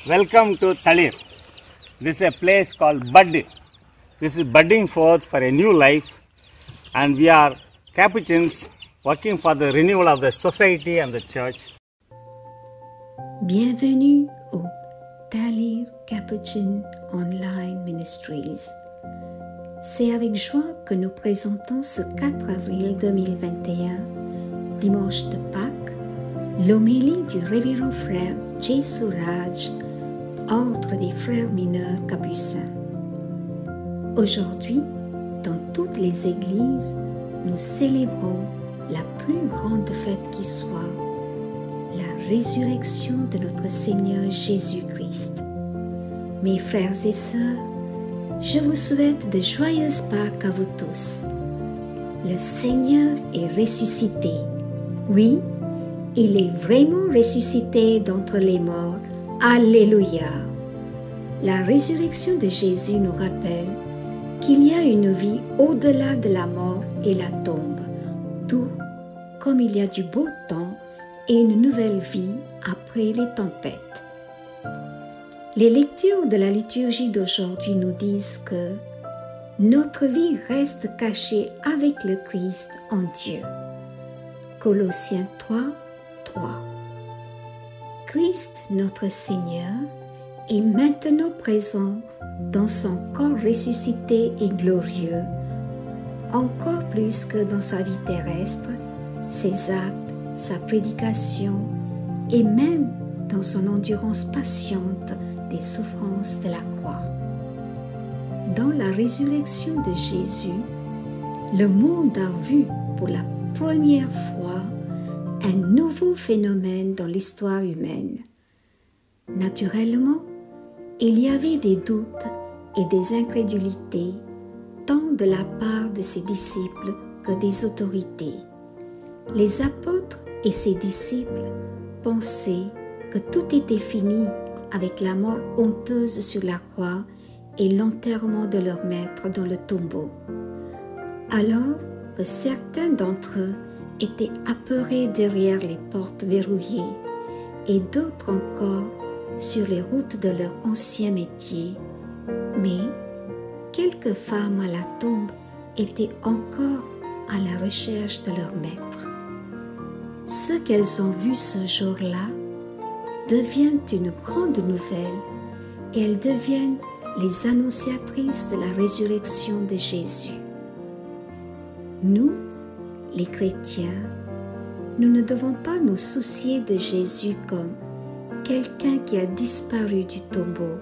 Welcome to Talir. This is a place called Bud. This is budding forth for a new life, and we are Capuchins working for the renewal of the society and the church. Bienvenue au Talir Capuchin Online Ministries. C'est avec joie que nous présentons ce 4 avril 2021, dimanche de Pâques, l'homélie du révérend frère J. Suraj, ordre des frères mineurs capucins. Aujourd'hui, dans toutes les églises, nous célébrons la plus grande fête qui soit, la résurrection de notre Seigneur Jésus-Christ. Mes frères et sœurs, je vous souhaite de joyeuses Pâques à vous tous. Le Seigneur est ressuscité. Oui, il est vraiment ressuscité d'entre les morts. Alléluia! La résurrection de Jésus nous rappelle qu'il y a une vie au-delà de la mort et la tombe, tout comme il y a du beau temps et une nouvelle vie après les tempêtes. Les lectures de la liturgie d'aujourd'hui nous disent que notre vie reste cachée avec le Christ en Dieu. Colossiens 3, 3. Christ, notre Seigneur, est maintenant présent dans son corps ressuscité et glorieux, encore plus que dans sa vie terrestre, ses actes, sa prédication et même dans son endurance patiente des souffrances de la croix. Dans la résurrection de Jésus, le monde a vu pour la première fois un nouveau phénomène dans l'histoire humaine. Naturellement, il y avait des doutes et des incrédulités, tant de la part de ses disciples que des autorités. Les apôtres et ses disciples pensaient que tout était fini avec la mort honteuse sur la croix et l'enterrement de leur maître dans le tombeau. Alors que certains d'entre eux étaient apeurés derrière les portes verrouillées et d'autres encore sur les routes de leur ancien métier, mais quelques femmes à la tombe étaient encore à la recherche de leur maître. Ce qu'elles ont vu ce jour-là deviennent une grande nouvelle et elles deviennent les annonciatrices de la résurrection de Jésus. Nous, les chrétiens, nous ne devons pas nous soucier de Jésus comme quelqu'un qui a disparu du tombeau,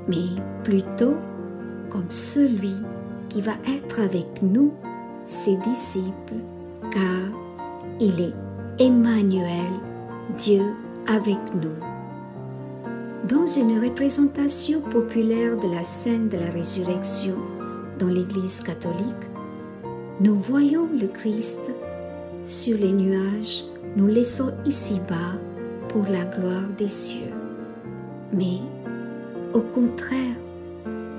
mais plutôt comme celui qui va être avec nous, ses disciples, car il est Emmanuel, Dieu avec nous. Dans une représentation populaire de la scène de la résurrection dans l'Église catholique, nous voyons le Christ sur les nuages, nous laissant ici-bas pour la gloire des cieux. Mais, au contraire,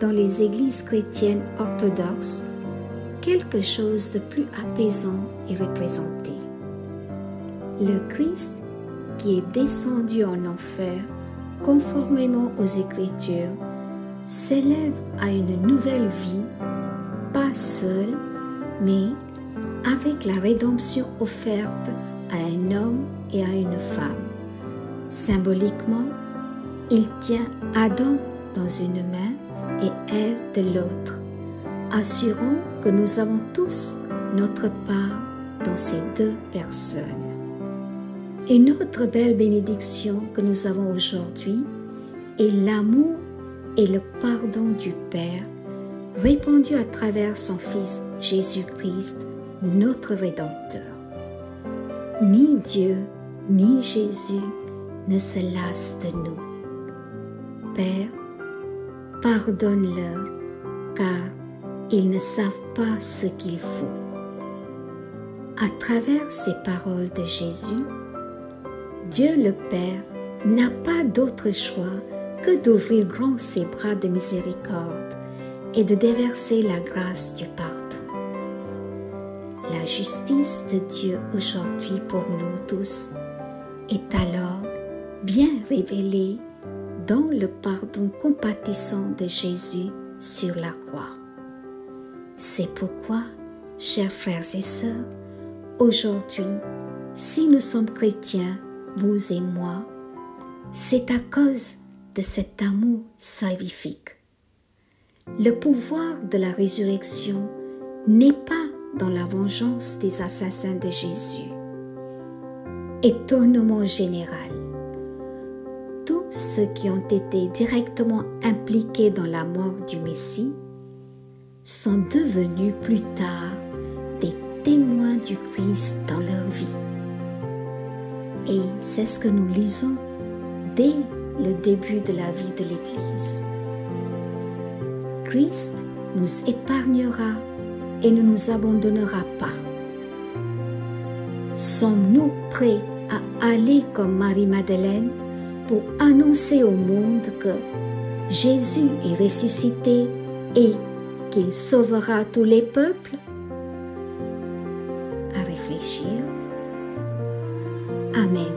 dans les églises chrétiennes orthodoxes, quelque chose de plus apaisant est représenté. Le Christ qui est descendu en enfer, conformément aux Écritures, s'élève à une nouvelle vie, pas seul, mais avec la rédemption offerte à un homme et à une femme. Symboliquement, il tient Adam dans une main et Ève de l'autre, assurant que nous avons tous notre part dans ces deux personnes. Une autre belle bénédiction que nous avons aujourd'hui est l'amour et le pardon du Père répandu à travers son Fils Jésus-Christ, notre Rédempteur. Ni Dieu, ni Jésus ne se lassent de nous. Père, pardonne-leur, car ils ne savent pas ce qu'il faut. À travers ces paroles de Jésus, Dieu le Père n'a pas d'autre choix que d'ouvrir grand ses bras de miséricorde et de déverser la grâce du pardon. La justice de Dieu aujourd'hui pour nous tous est alors bien révélée dans le pardon compatissant de Jésus sur la croix. C'est pourquoi, chers frères et sœurs, aujourd'hui, si nous sommes chrétiens, vous et moi, c'est à cause de cet amour salvifique. Le pouvoir de la résurrection n'est pas dans la vengeance des assassins de Jésus. Étonnement général. Tous ceux qui ont été directement impliqués dans la mort du Messie sont devenus plus tard des témoins du Christ dans leur vie. Et c'est ce que nous lisons dès le début de la vie de l'Église. Christ nous épargnera et ne nous abandonnera pas. Sommes-nous prêts à aller comme Marie-Madeleine pour annoncer au monde que Jésus est ressuscité et qu'il sauvera tous les peuples? À réfléchir. Amen.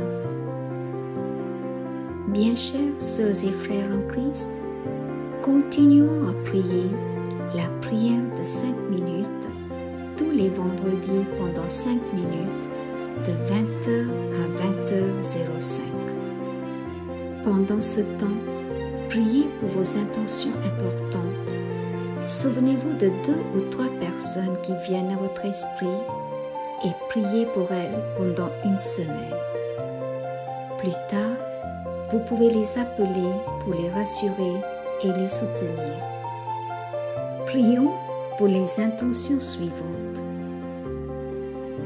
Bien chers sœurs et frères en Christ, continuons à prier la prière de 5 minutes tous les vendredis pendant 5 minutes de 20h à 20h05. Pendant ce temps, priez pour vos intentions importantes. Souvenez-vous de 2 ou 3 personnes qui viennent à votre esprit et priez pour elles pendant une semaine. Plus tard, vous pouvez les appeler pour les rassurer et les soutenir. Prions pour les intentions suivantes.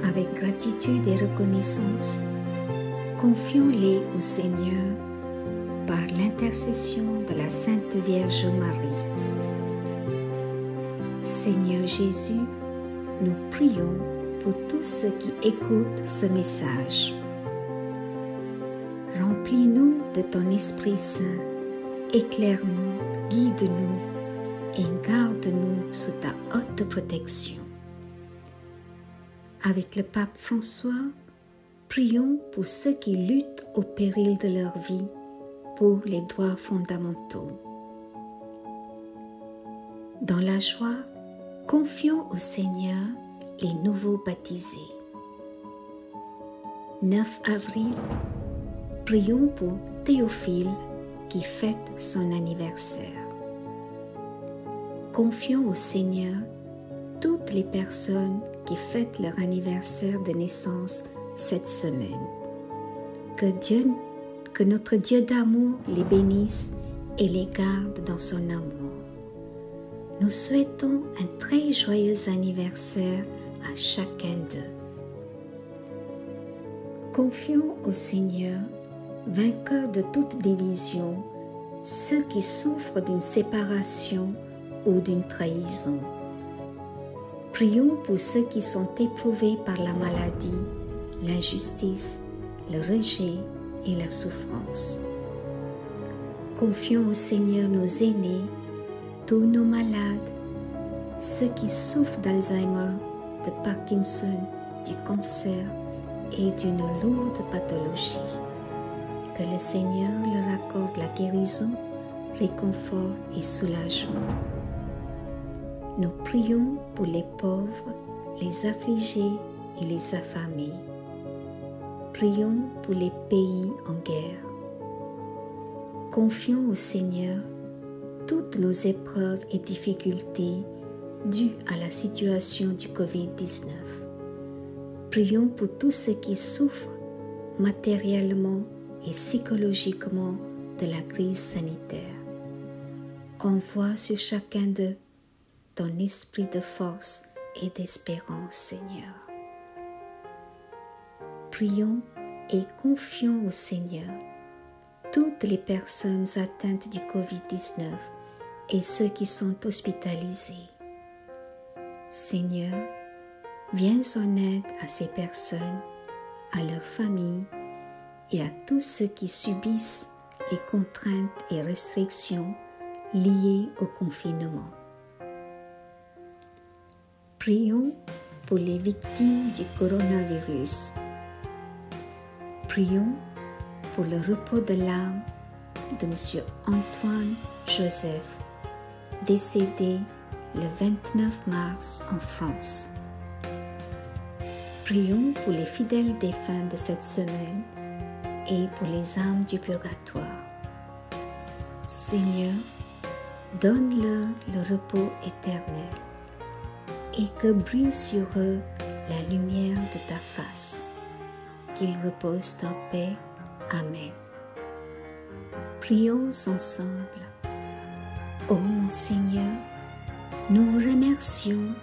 Avec gratitude et reconnaissance, confions-les au Seigneur par l'intercession de la Sainte Vierge Marie. Seigneur Jésus, nous prions pour tous ceux qui écoutent ce message. Remplis-nous de ton Esprit Saint, éclaire-nous, guide-nous et garde-nous sous ta haute protection. Avec le pape François, prions pour ceux qui luttent au péril de leur vie pour les droits fondamentaux. Dans la joie, confions au Seigneur les nouveaux baptisés. 9 avril, prions pour Théophile qui fête son anniversaire. Confions au Seigneur toutes les personnes qui fêtent leur anniversaire de naissance cette semaine. Que notre Dieu d'amour les bénisse et les garde dans son amour. Nous souhaitons un très joyeux anniversaire à chacun d'eux. Confions au Seigneur, vainqueur de toute division, ceux qui souffrent d'une séparation ou d'une trahison. Prions pour ceux qui sont éprouvés par la maladie, l'injustice, le rejet et la souffrance. Confions au Seigneur nos aînés, tous nos malades, ceux qui souffrent d'Alzheimer, de Parkinson, du cancer et d'une lourde pathologie. Que le Seigneur leur accorde la guérison, réconfort et soulagement. Nous prions pour les pauvres, les affligés et les affamés. Prions pour les pays en guerre. Confions au Seigneur toutes nos épreuves et difficultés dues à la situation du Covid-19. Prions pour tous ceux qui souffrent matériellement et psychologiquement de la crise sanitaire. Envoie sur chacun d'eux ton esprit de force et d'espérance, Seigneur. Prions et confions au Seigneur toutes les personnes atteintes du Covid-19 et ceux qui sont hospitalisés. Seigneur, viens en aide à ces personnes, à leurs familles et à tous ceux qui subissent les contraintes et restrictions liées au confinement. Prions pour les victimes du coronavirus. Prions pour le repos de l'âme de M. Antoine Joseph, décédé le 29 mars en France. Prions pour les fidèles défunts de cette semaine et pour les âmes du purgatoire. Seigneur, donne-leur le repos éternel et que brille sur eux la lumière de ta face. Qu'ils reposent en paix. Amen. Prions ensemble. Ô mon Seigneur, nous vous remercions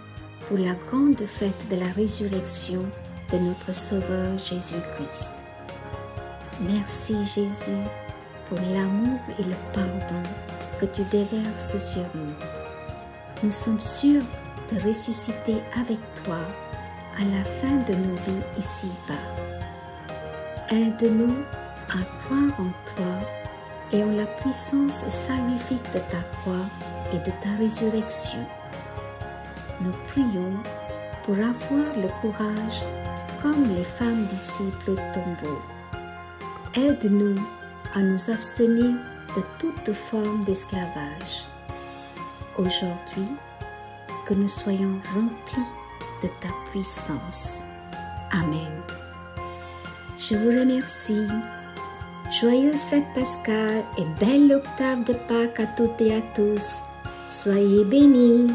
pour la grande fête de la résurrection de notre Sauveur Jésus-Christ. Merci Jésus pour l'amour et le pardon que tu déverses sur nous. Nous sommes sûrs de ressusciter avec toi à la fin de nos vies ici-bas. Aide-nous à croire en toi et en la puissance salvifique de ta croix et de ta résurrection. Nous prions pour avoir le courage comme les femmes disciples au tombeau. Aide-nous à nous abstenir de toute forme d'esclavage. Aujourd'hui, que nous soyons remplis de ta puissance. Amen. Je vous remercie. Joyeuse fête pascale et belle octave de Pâques à toutes et à tous. Soyez bénis.